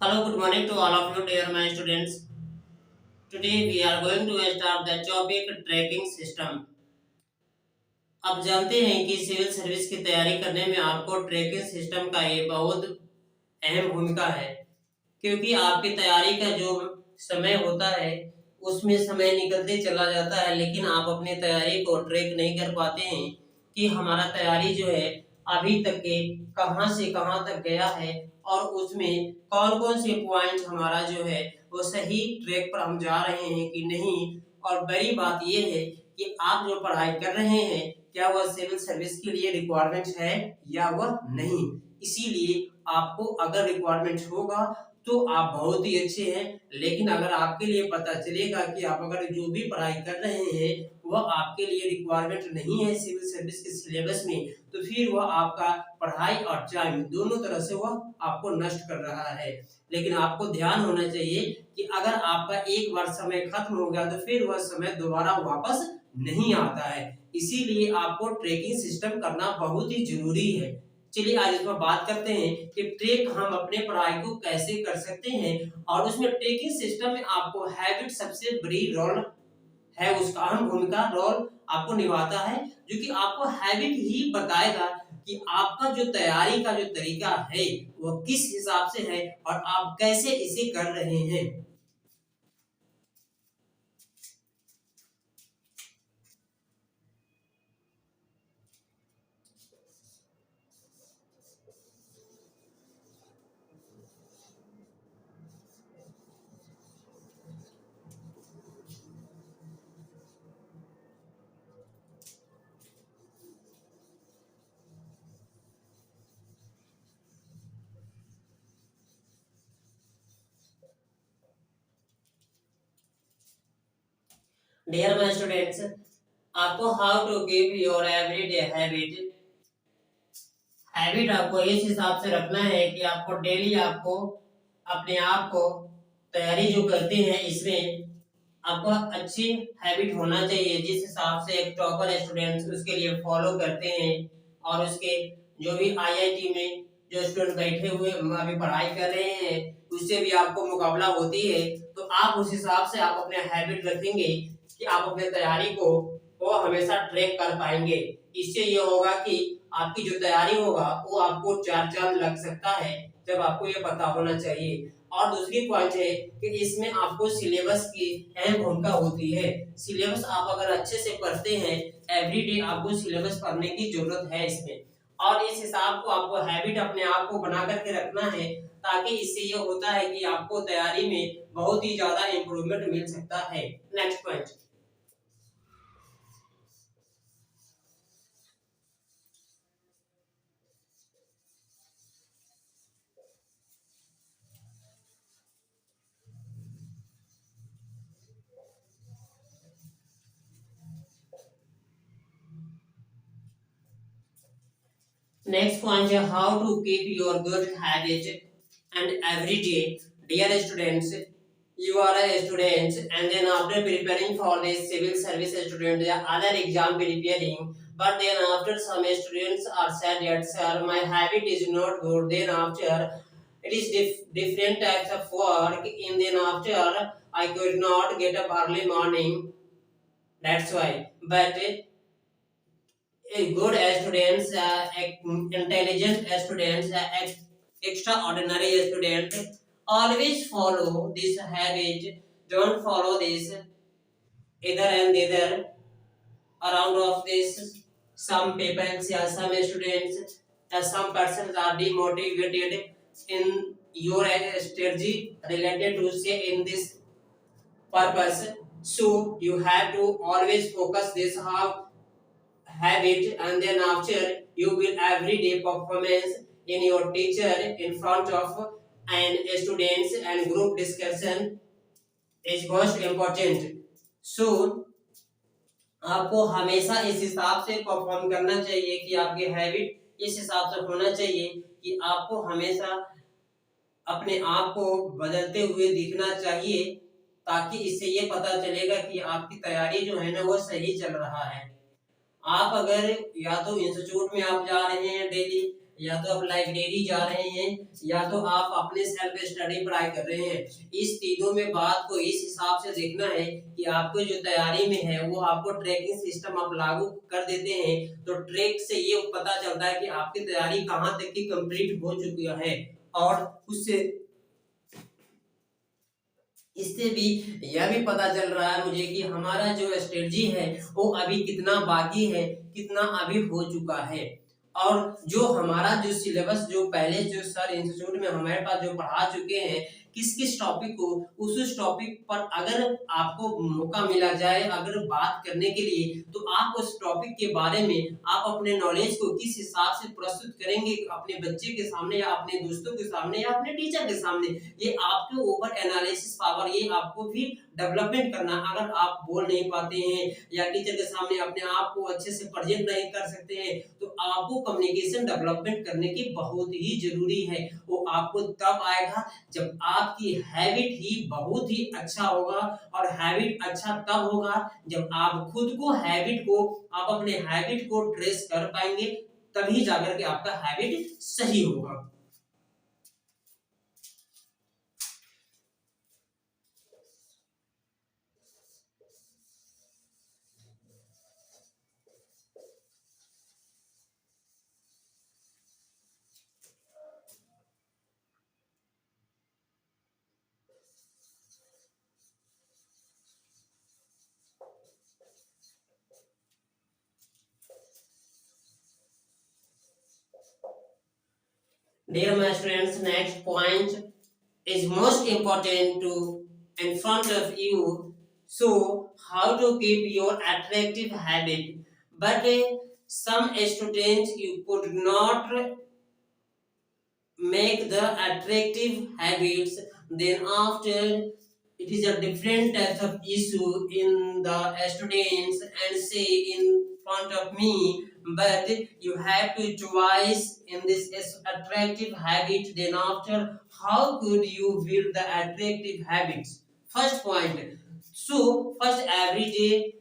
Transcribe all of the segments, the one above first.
Hello, good morning to all of you, dear my students. Today we are going to start the topic tracking system. आप जानते हैं कि civil service की तैयारी करने में आपको ट्रैकिंग सिस्टम का ये बहुत अहम भूमिका है, क्योंकि आपकी तैयारी का जो समय होता है उसमें समय निकलते चला जाता है, लेकिन आप अपनी तैयारी को ट्रैक नहीं कर पाते हैं कि हमारा तैयारी जो है अभी तक के कहाँ से कहाँ तक गया है और उसमें कौन कौन से पॉइंट हमारा जो है वो सही ट्रैक पर हम जा रहे हैं कि नहीं। और बड़ी बात यह है कि आप जो पढ़ाई कर रहे हैं क्या वह सिविल सर्विस के लिए रिक्वायरमेंट है या वह नहीं। इसीलिए आपको अगर रिक्वायरमेंट होगा तो आप बहुत ही अच्छे हैं, लेकिन अगर आपके लिए पता चलेगा कि आप अगर जो भी पढ़ाई कर रहे हैं वह आपके लिए रिक्वायरमेंट नहीं है सिविल सर्विस के सिलेबस में, तो फिर वह आपका पढ़ाई और टाइम दोनों तरह से वह आपको नष्ट कर रहा है। लेकिन आपको ध्यान होना चाहिए कि अगर आपका एक बार समय खत्म हो गया तो फिर वह समय दोबारा वापस नहीं आता है। इसीलिए आपको ट्रैकिंग सिस्टम करना बहुत ही जरूरी है। चलिए आज इस पर बात करते हैं कि ट्रैक हम अपने पढ़ाई को कैसे कर सकते हैं, और उसमें ट्रैकिंग सिस्टम में आपको हैबिट सबसे बड़ी रोल है, उसका अहम भूमिका रोल आपको निभाता है, जो कि आपको हैबिट ही बताएगा कि आपका जो तैयारी का जो तरीका है वह किस हिसाब से है और आप कैसे इसे कर रहे हैं। डियर माय स्टूडेंट्स, आपको how to keep your everyday habit. Habit आपको इस हिसाब से रखना है कि आपको डेली आपको अपने आप को तैयारी जो करते हैं इसमें आपको अच्छी हैबिट होना चाहिए, जिस हिसाब से एक टॉपर स्टूडेंट्स उसके लिए फॉलो करते हैं। और उसके जो भी आईआईटी में जो स्टूडेंट बैठे हुए अभी पढ़ाई कर रहे हैं उससे भी आपको मुकाबला होती है, तो आप उस हिसाब से आप अपने हैबिट रखेंगे कि आप अपने तैयारी को वो हमेशा ट्रैक कर पाएंगे। इससे ये होगा कि आपकी जो तैयारी होगा वो आपको चार चांद लग सकता है, जब आपको ये पता होना चाहिए। और दूसरी पॉइंट है कि इसमें आपको सिलेबस की अहम भूमिका होती है। सिलेबस आप अगर अच्छे से पढ़ते हैं, एवरीडे आपको सिलेबस पढ़ने की जरूरत है इसमें, और इस हिसाब को आपको हैबिट अपने आप को बना करके रखना है, ताकि इससे ये होता है कि आपको तैयारी में बहुत ही ज्यादा इंप्रूवमेंट मिल सकता है। Next point. Next point is how to keep your good habit and every day. Dear students, you are a student and then after preparing for this civil service student, the other exam preparing, but then after some students are said that sir my habit is not good, then after it is different types of work, and then after I could not get up early morning, that's why. But a good students, intelligent students, extraordinary student always follow this habit. Don't follow this either and either around of this. Some people, yeah, some students, some persons are demotivated in your strategy related to say in this purpose. So you have to always focus this how habit, and then after you will everyday performance in your teacher in front of and students and group discussion is most important. So आपको हमेशा इस हिसाब से perform करना चाहिए कि आपके habit इस हिसाब से होना चाहिए कि आपको हमेशा अपने आप को बदलते हुए दिखना चाहिए, ताकि इससे ये पता चलेगा कि आपकी तैयारी जो है ना वो सही चल रहा है। आप अगर या तो इंस्टीट्यूट में आप जा रहे हैं डेली, या तो आप लाइब्रेरी जा रहे हैं, या तो आप अपने सेल्फ स्टडी पढ़ाई कर रहे हैं। इस तीनों में बात को इस हिसाब से देखना है कि आपको जो तैयारी में है वो आपको ट्रैकिंग सिस्टम आप लागू कर देते हैं, तो ट्रैक से ये पता चलता है कि आपकी तैयारी कहाँ तक की कंप्लीट हो चुकी है। और उससे इससे भी यह भी पता चल रहा है मुझे कि हमारा जो स्ट्रेटजी है वो अभी कितना बाकी है, कितना अभी हो चुका है। और जो हमारा जो सिलेबस जो पहले जो सर इंस्टीट्यूट में हमारे पास जो पढ़ा चुके हैं किस किस टॉपिक को, उस टॉपिक पर अगर आपको मौका मिला जाए अगर बात करने के लिए, तो आप उस टॉपिक के बारे में आप अपने नॉलेज को किस हिसाब से प्रस्तुत करेंगे अपने बच्चे के सामने या अपने दोस्तों के सामने या अपने टीचर के सामने, ये आपके ऊपर एनालिसिस पावर ये आपको भी डेवलपमेंट करना। अगर आप बोल नहीं पाते हैं या टीचर के सामने अपने आप को अच्छे से प्रेजेंट नहीं कर सकते हैं, तो आपको कम्युनिकेशन डेवलपमेंट करने की बहुत ही जरूरी है। वो आपको तब आएगा जब आपकी हैबिट ही बहुत ही अच्छा होगा, और हैबिट अच्छा तब होगा जब आप खुद को हैबिट को आप अपने हैबिट को ट्रेस कर पाएंगे, तभी जाकर के आपका हैबिट सही होगा। Dear my students, next point is most important to in front of you. So, how to keep your attractive habit? But some students you could not make the attractive habits. Then after it is a different type of issue in the students and say in front of me, but you have to choice in this attractive habit. Then after, how could you build the attractive habits? First point, so first every day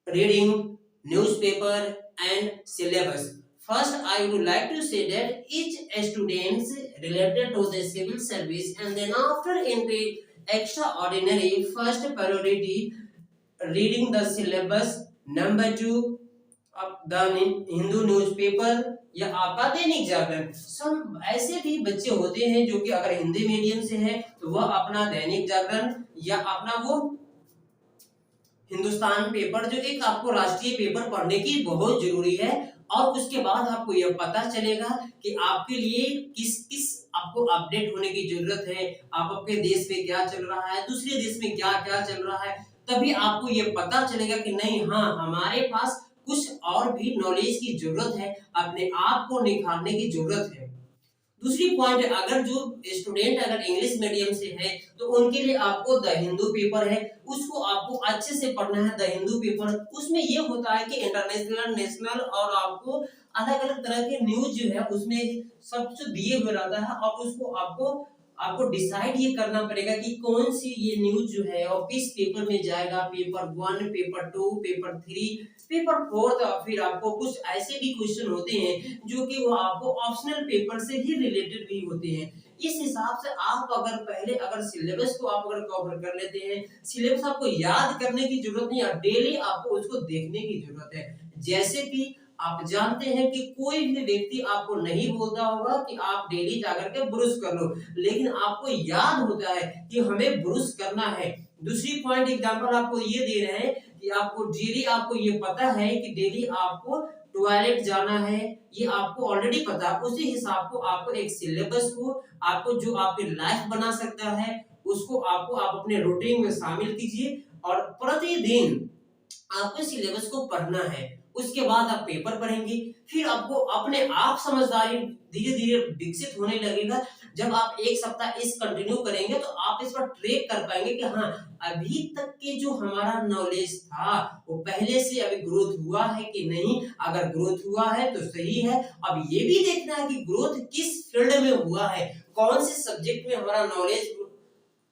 reading newspaper and syllabus. First, I would like to say that each students related to the civil service, and then after in the extraordinary, first priority reading the syllabus. Number two, the Hindu newspaper या आपका दैनिक जागरण। सब ऐसे भी बच्चे होते हैं जो कि अगर हिंदी मीडियम से है तो वह अपना दैनिक जागरण या अपना वो हिंदुस्तान पेपर जो एक आपको राष्ट्रीय पेपर पढ़ने की बहुत जरूरी है। और उसके बाद आपको यह पता चलेगा कि आपके लिए किस किस आपको अपडेट होने की जरूरत है, आप अपने देश में क्या चल रहा है, दूसरे देश में क्या क्या चल रहा है, तभी आपको ये पता चलेगा कि नहीं हाँ हमारे पास कुछ और भी नॉलेज की जरूरत है, अपने आप को निखारने की जरूरत है। दूसरी पॉइंट, अगर जो स्टूडेंट अगर इंग्लिश मीडियम से है तो उनके लिए आपको द हिंदू पेपर है, उसको आपको अच्छे से पढ़ना है। द हिंदू पेपर उसमें ये होता है कि इंटरनेशनल, नेशनल और आपको अलग अलग तरह के न्यूज जो है उसमें सब कुछ दिए हुए रहता है, और उसको आपको आपको डिसाइड ये करना पड़ेगा कि कौन सी ये न्यूज जो है और किस पेपर में जाएगा, पेपर 1, पेपर 2, पेपर 3, पेपर 4। फिर आपको कुछ ऐसे भी क्वेश्चन होते हैं जो कि वो आपको ऑप्शनल पेपर से ही रिलेटेड भी होते हैं। इस हिसाब से आप अगर पहले अगर सिलेबस को आप अगर कवर कर लेते हैं, सिलेबस आपको याद करने की जरूरत नहीं है, डेली आपको उसको देखने की जरूरत है। जैसे कि आप जानते हैं कि कोई भी व्यक्ति आपको नहीं बोलता होगा कि आप डेली जाकर के ब्रश कर लो, लेकिन आपको याद होता है कि हमें ब्रश करना है। दूसरी पॉइंट एग्जांपल आपको ये दे रहे हैं कि आपको डेली आपको ये पता है कि डेली आपको टॉयलेट जाना है, ये आपको ऑलरेडी पता है। उसी हिसाब को आपको एक सिलेबस को आपको जो आपकी लाइफ बना सकता है उसको आपको आप अपने रूटीन में शामिल कीजिए, और प्रतिदिन आपको सिलेबस को पढ़ना है। उसके बाद आप पेपर पढ़ेंगे, फिर आपको अपने आप समझदारी धीरे धीरे विकसित होने लगेगा। जब आप एक सप्ताह इस कंटिन्यू करेंगे तो आप इस पर ट्रैक कर पाएंगे कि हाँ अभी तक के जो हमारा नॉलेज था वो पहले से अभी ग्रोथ हुआ है कि नहीं। अगर ग्रोथ हुआ है तो सही है। अब ये भी देखना है कि ग्रोथ किस फील्ड में हुआ है, कौन से सब्जेक्ट में हमारा नॉलेज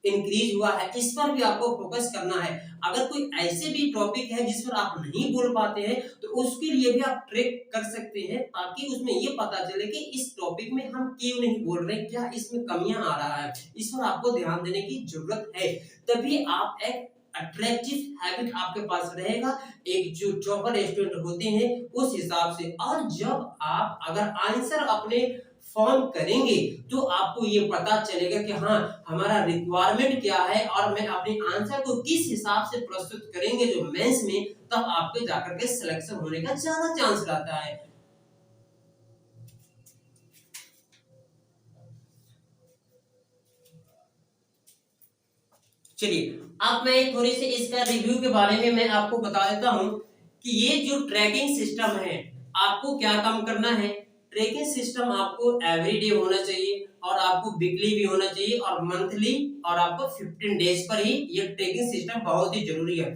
इंक्रीज हुआ है, इस पर भी आपको फोकस करना है। अगर कोई ऐसे भी टॉपिक है जिस पर आप नहीं बोल पाते हैं तो उसके लिए भी आप ट्रैक कर सकते हैं, ताकि उसमें ये पता चले कि इस टॉपिक में हम क्यों नहीं बोल रहे, क्या इसमें कमियां आ रहा है, इस पर आपको ध्यान देने की जरूरत है। तभी आप एक अट्रैक्टिव हैबिट आपके पास रहेगा, एक जो टॉपर स्टूडेंट होते हैं उस हिसाब से। और जब आप अगर आंसर अपने फॉर्म करेंगे तो आपको ये पता चलेगा कि हाँ हमारा रिक्वायरमेंट क्या है और मैं अपने आंसर को किस हिसाब से प्रस्तुत करेंगे जो मेंस में, तब आपके जाकर के सिलेक्शन होने का ज्यादा चांस रहता है। चलिए अब मैं थोड़ी सी इसका रिव्यू के बारे में मैं आपको बता देता हूं कि ये जो ट्रैकिंग सिस्टम है आपको क्या काम करना है। ट्रैकिंग सिस्टम आपको एवरीडे होना चाहिए और आपको वीकली भी होना चाहिए और मंथली, और आपको 15 डेज पर ही ये ट्रैकिंग सिस्टम बहुत ही जरूरी है।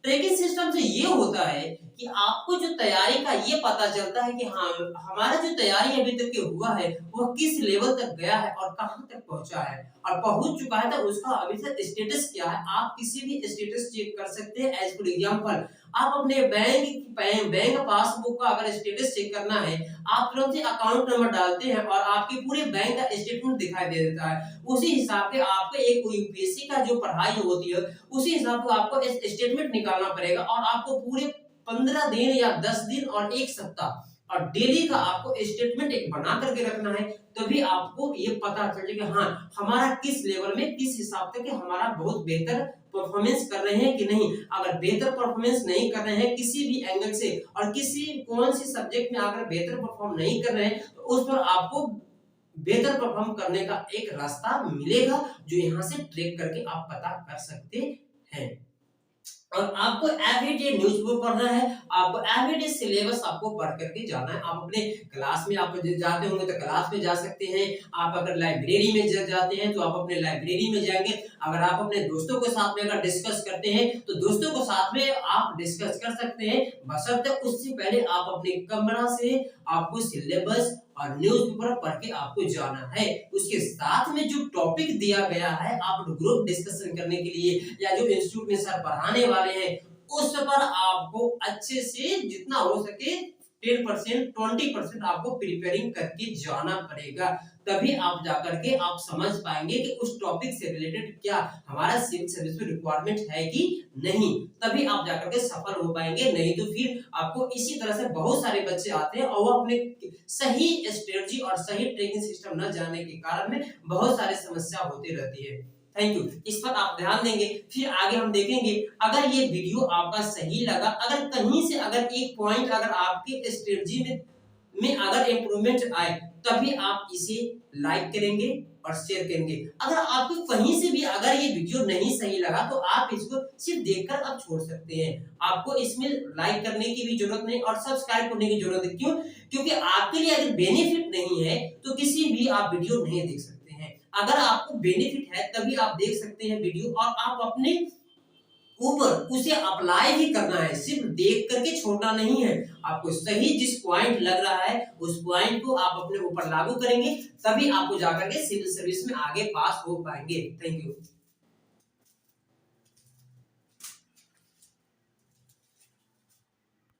ट्रैकिंग सिस्टम से ये होता है कि आपको जो तैयारी का ये पता चलता है कि हाँ हमारा जो तैयारी अभी तक के हुआ है वह किस लेवल तक गया है और कहां तक पहुंचा है, और पहुंच चुका है तो उसका अभी तक स्टेटस क्या है। आप किसी भी स्टेटस चेक कर सकते हैं। एज फॉर एग्जांपल आप अपने बैंक पासबुक का अगर स्टेटस चेक करना है, आप तुरंत ही अकाउंट नंबर डालते हैं और आपके पूरे बैंक का स्टेटमेंट दिखाई दे देता है। उसी हिसाब से आपका एक यूपीएससी का जो पढ़ाई होती है उसी हिसाब से आपको स्टेटमेंट निकालना पड़ेगा, और आपको पूरे 15 दिन या 10 दिन और 1 सप्ताह और डेली का आपको स्टेटमेंट एक बना करके रखना है। तभी आपको ये पता चलेगा हाँ हमारा किस लेवल में किस हिसाब से कि हमारा बहुत बेहतर परफॉर्मेंस कर रहे हैं कि नहीं। अगर बेहतर परफॉर्मेंस नहीं कर रहे हैं किसी भी एंगल से और किसी कौन सी सब्जेक्ट में अगर बेहतर परफॉर्म नहीं कर रहे हैं तो उस पर आपको बेहतर परफॉर्म करने का एक रास्ता मिलेगा जो यहाँ से ट्रैक करके आप पता कर सकते हैं। और आपको एवरीडे न्यूज़पेपर पढ़ना है, आपको एवरीडे सिलेबस आपको पढ़ करके जाना है। आप अपने क्लास में आप जाते होंगे तो क्लास में जा सकते हैं, आप अगर लाइब्रेरी में जाते हैं तो आप अपने लाइब्रेरी में जाएंगे, अगर आप अपने दोस्तों के साथ में अगर डिस्कस करते हैं तो दोस्तों के साथ में आप डिस्कस कर सकते हैं, बशर्ते उससे पहले आप अपने कमरा से आपको सिलेबस और न्यूज़पेपर पढ़ के आपको जाना है। उसके साथ में जो टॉपिक दिया गया है आप ग्रुप डिस्कशन करने के लिए या जो इंस्टीट्यूट में सर पढ़ाने वाले हैं उस पर आपको अच्छे से जितना हो सके 10% 20% आपको प्रिपेयरिंग करके जाना पड़ेगा। तभी आप जाकर के आप समझ पाएंगे कि उस टॉपिक से रिलेटेड क्या हमारा सिविल सर्विस में रिक्वायरमेंट है कि नहीं, तभी आप जाकर के सफल हो पाएंगे। नहीं तो फिर आपको इसी तरह से बहुत सारे बच्चे आते हैं और वो अपने सही स्ट्रेटजी और सही ट्रेनिंग सिस्टम न जाने के कारण में बहुत सारी समस्या होती रहती है। थैंक यू, इस पर आप ध्यान देंगे। फिर आगे हम देखेंगे अगर ये वीडियो आपका सही लगा, अगर कहीं से अगर एक पॉइंट अगर आपके स्ट्रेटजी में अगर इम्प्रूवमेंट आए तभी आप इसे लाइक करेंगे और शेयर करेंगे। अगर आपको कहीं से भी अगर ये वीडियो नहीं सही लगा तो आप इसको सिर्फ देखकर आप छोड़ सकते हैं। आपको इसमें लाइक करने की भी जरूरत नहीं और सब्सक्राइब करने की जरूरत है। क्यों? क्योंकि आपके लिए अगर बेनिफिट नहीं है तो किसी भी आप वीडियो नहीं देख सकते हैं। अगर आपको बेनिफिट है तभी आप देख सकते हैं वीडियो, और आप अपने ऊपर उसे अप्लाई भी करना है, सिर्फ देख करके छोड़ना नहीं है। आपको सही जिस पॉइंट लग रहा है उस पॉइंट को आप अपने ऊपर लागू करेंगे, तभी आपको जाकर के सिविल सर्विस में आगे पास हो पाएंगे। Thank you.